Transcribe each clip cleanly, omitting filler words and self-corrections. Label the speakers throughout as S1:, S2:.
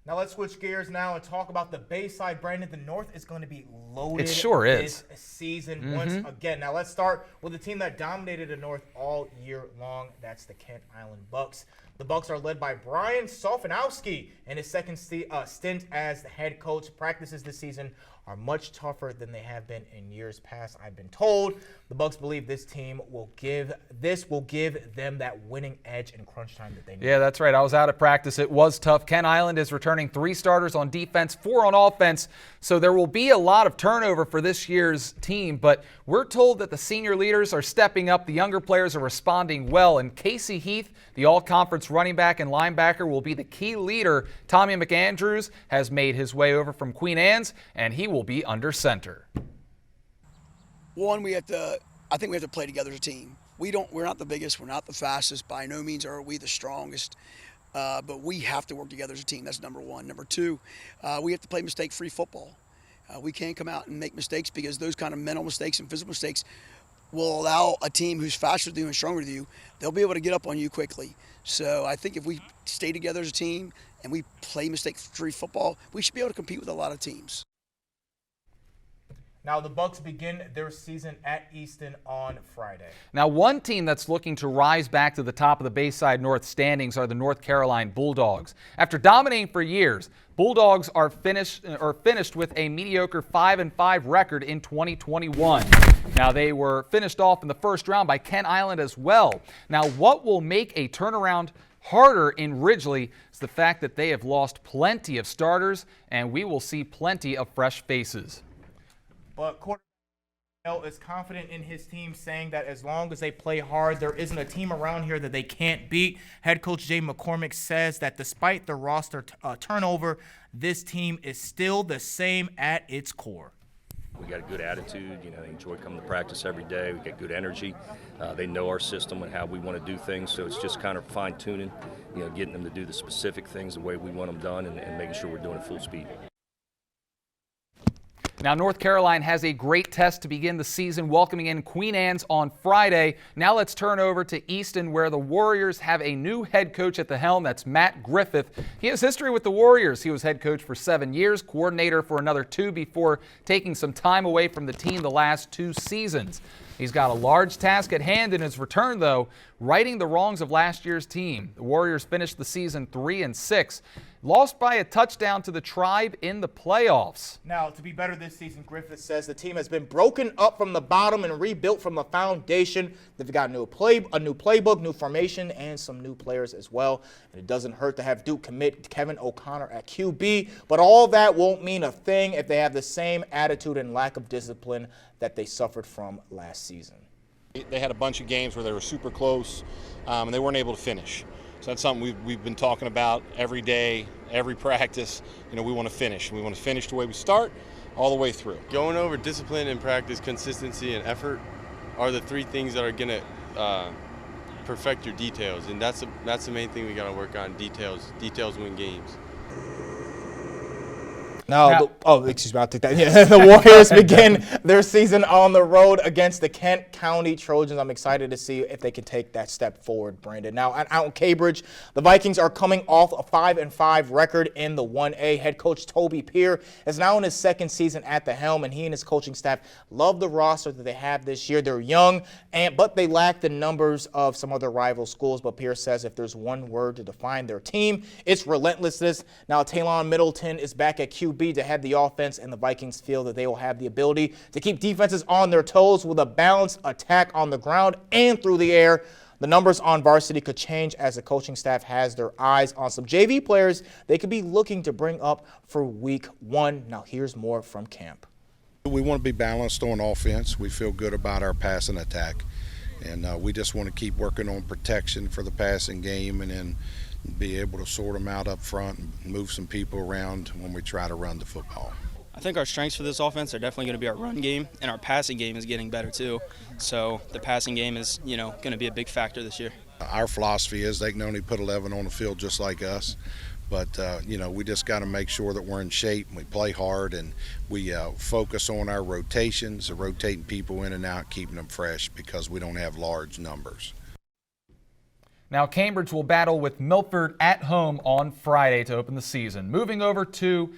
S1: Now let's switch gears now and talk about the Bayside. Brandon, the North is going to be loaded
S2: this
S1: season once again. Now let's start with the team that dominated the North all year long. That's the Kent Island Bucks. The Bucks are led by Brian Sofanowski in his second stint as the head coach. Practices this season are much tougher than they have been in years past, I've been told. The Bucks believe this team will give them that winning edge in crunch time that they need.
S2: Yeah, that's right. I was out at practice. It was tough. Kent Island is returning 3 starters on defense, 4 on offense. So there will be a lot of turnover for this year's team, but we're told that the senior leaders are stepping up. The younger players are responding well, and Casey Heath, the all-conference running back and linebacker, will be the key leader. Tommy McAndrews has made his way over from Queen Anne's, and he will be under center.
S3: One, I think we have to play together as a team. We're not the biggest, we're not the fastest, by no means are we the strongest, but we have to work together as a team. That's number one. Number two, we have to play mistake-free football. We can't come out and make mistakes, because those kind of mental mistakes and physical mistakes will allow a team who's faster than you and stronger than you, they'll be able to get up on you quickly. So I think if we stay together as a team and we play mistake-free football, we should be able to compete with a lot of teams.
S1: Now the Bucks begin their season at Easton on Friday.
S2: Now, one team that's looking to rise back to the top of the Bayside North standings are the North Carolina Bulldogs. After dominating for years, Bulldogs are finished with a mediocre 5-5 record in 2021. Now, they were finished off in the first round by Kent Island as well. Now, what will make a turnaround harder in Ridgely is the fact that they have lost plenty of starters, and we will see plenty of fresh faces.
S1: But quarterback is confident in his team, saying that as long as they play hard, there isn't a team around here that they can't beat. Head coach Jay McCormick says that despite the roster turnover, this team is still the same at its core.
S4: We got a good attitude, they enjoy coming to practice every day. We got good energy. They know our system and how we want to do things, so it's just kind of fine-tuning, getting them to do the specific things the way we want them done and making sure we're doing it full speed.
S2: Now, North Carolina has a great test to begin the season, welcoming in Queen Anne's on Friday. Now let's turn over to Easton, where the Warriors have a new head coach at the helm. That's Matt Griffith. He has history with the Warriors. He was head coach for 7 years, coordinator for another 2 before taking some time away from the team the last 2 seasons. He's got a large task at hand in his return, though, righting the wrongs of last year's team. The Warriors finished the season 3-6, lost by a touchdown to the Tribe in the playoffs.
S1: Now, to be better this season, Griffith says the team has been broken up from the bottom and rebuilt from the foundation. They've got a new playbook, new formation, and some new players as well. And it doesn't hurt to have Duke commit Kevin O'Connor at QB, but all that won't mean a thing if they have the same attitude and lack of discipline that they suffered from last season.
S5: They had a bunch of games where they were super close, and they weren't able to finish. So that's something we've been talking about every day, every practice. We want to finish. We want to finish the way we start, all the way through.
S6: Going over discipline and practice, consistency and effort are the 3 things that are going to perfect your details, and that's the main thing we got to work on. Details win games.
S1: Excuse me, I'll take that. Yeah, the Warriors begin their season on the road against the Kent County Trojans. I'm excited to see if they can take that step forward, Brandon. Now, out in Cambridge, the Vikings are coming off a 5-5 record in the 1A. Head coach Toby Peer is now in his 2nd season at the helm, and he and his coaching staff love the roster that they have this year. They're young, but they lack the numbers of some other rival schools. But Peer says if there's one word to define their team, it's relentlessness. Now, Taylon Middleton is back at QB to head the offense, and the Vikings feel that they will have the ability to keep defenses on their toes with a balanced attack on the ground and through the air. The numbers on varsity could change as the coaching staff has their eyes on some JV players they could be looking to bring up for week 1. Now here's more from camp.
S7: We want to be balanced on offense. We feel good about our passing attack, and we just want to keep working on protection for the passing game, and then be able to sort them out up front and move some people around when we try to run the football.
S8: I think our strengths for this offense are definitely going to be our run game, and our passing game is getting better too. So the passing game is, going to be a big factor this year.
S7: Our philosophy is they can only put 11 on the field just like us, but we just got to make sure that we're in shape and we play hard, and we focus on our rotations, rotating people in and out, keeping them fresh, because we don't have large numbers.
S2: Now, Cambridge will battle with Milford at home on Friday to open the season. Moving over to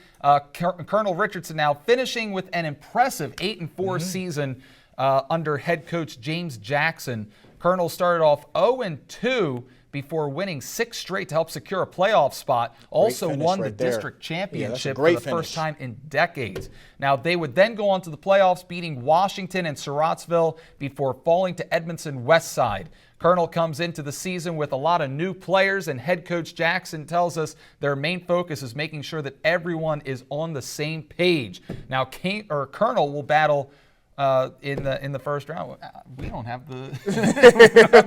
S2: Colonel Richardson now, finishing with an impressive 8-4 season under head coach James Jackson. Colonel started off 0-2 before winning 6 straight to help secure a playoff spot. Also won the district championship for the first time in decades. Now, they would then go on to the playoffs, beating Washington and Surrattsville before falling to Edmondson Westside. Colonel comes into the season with a lot of new players, and head coach Jackson tells us their main focus is making sure that everyone is on the same page. Now, Colonel will battle in the first round. We don't have the.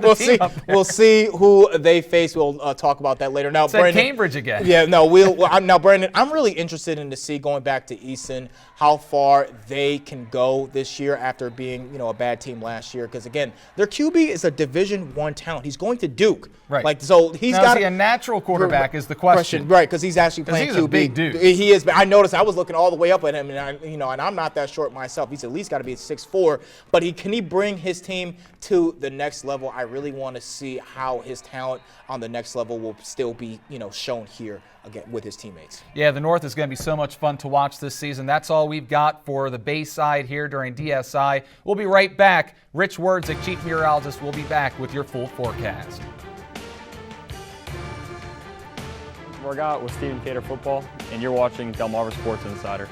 S1: We'll see who they face. We'll talk about that later. Now,
S2: Brandon, Cambridge again.
S1: Yeah, no. Now, Brandon, I'm really interested in to see, going back to Easton, how far they can go this year after being, a bad team last year. Because again, their QB is a Division I talent. He's going to Duke.
S2: Right.
S1: So he's got
S2: a natural quarterback is the question.
S1: Right, because he's actually playing
S2: he's
S1: QB.
S2: A big dude.
S1: He is. I noticed. I was looking all the way up at him, and and I'm not that short myself. He's at least got to be 6'4". But can he bring his team to the next level? I really want to see how his talent on the next level will still be, shown here again with his teammates.
S2: Yeah, the North is going to be so much fun to watch this season. That's all we've got for the Bayside here during DSI. We'll be right back. Rich Werdzik, Chief Meteorologist, will be back with your full forecast.
S9: Morgat with Stephen Cater Football, and you're watching Delmarva Sports Insider.